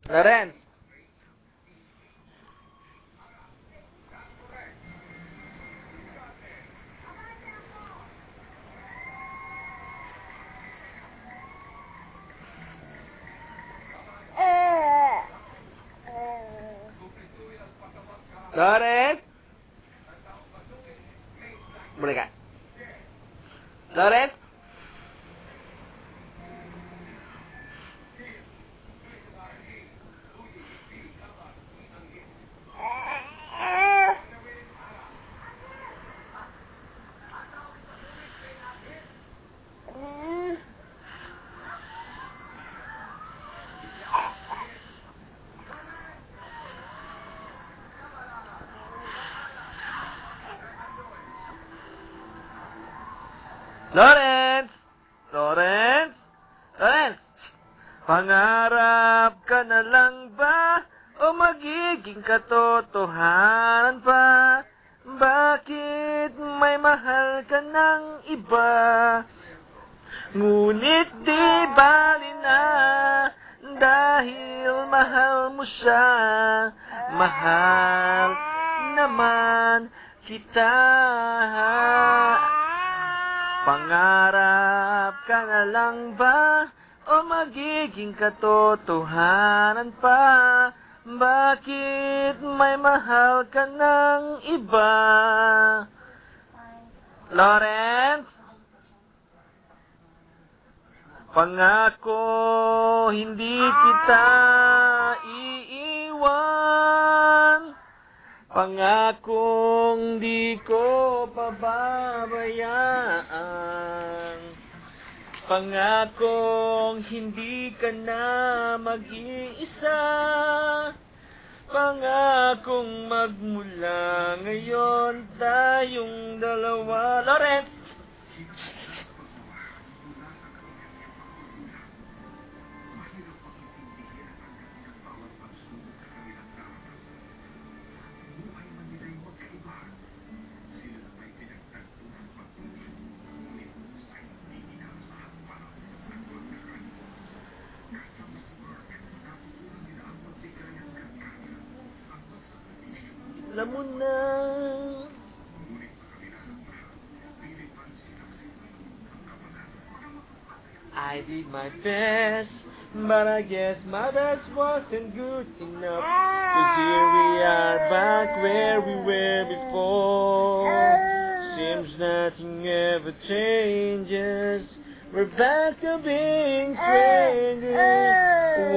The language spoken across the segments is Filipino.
Lawrence. Lawrence. Boleh kak? Lawrence. Lawrence! Lawrence! Lawrence! Pangarap ka na lang ba o magiging katotohanan pa? Bakit may mahal ka ng iba? Ngunit di bali na dahil mahal mo siya. Mahal naman kita. Pangarap ka na lang ba o magiging katotohanan pa? Bakit may mahal ka ng iba? Lawrence? Pangako hindi kita iiwan. Pangakong di ko pababayaan. Pangakong hindi ka na mag-iisa. Pangakong magmula ngayon tayong dalawa. Lawrence! Alam mo na. I did my best, but I guess my best wasn't good enough. 'Cause here we are back where we were before. Seems nothing ever changes. We're back to being strangers,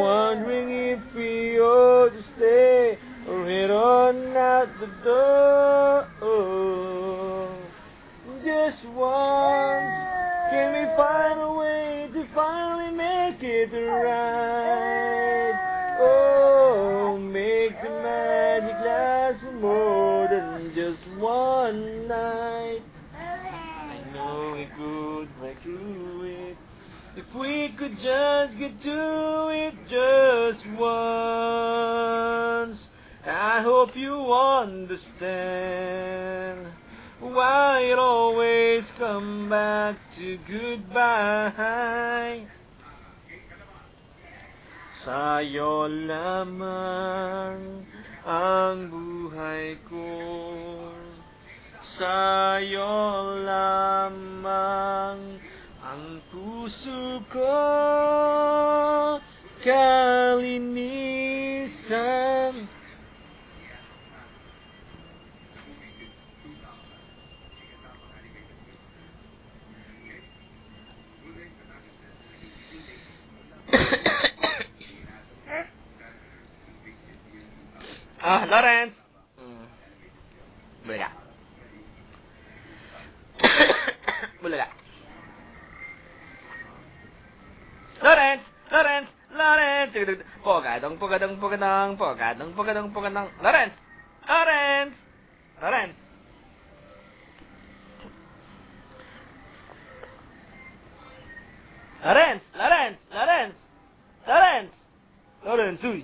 wondering if we ought to stay or head on out the door. Just once, can we find a way to finally make it right? Oh, make the magic last for more than just one night. I know we could break through it if we could just get to it just once. I hope you understand why it always come back to goodbye. Sa'yo lamang ang buhay ko. Sa'yo lamang ang puso ko. Kalinisan. Lawrence! Boleh tak? Boleh tak? Lawrence! Lawrence! Lawrence! Pogadong, pogadong, pogadong, pogadong, pogadong, pogadong. Lawrence! Lawrence! Lawrence! Lawrence! Lawrence! Lawrence! Lawrence! Lawrence, uy!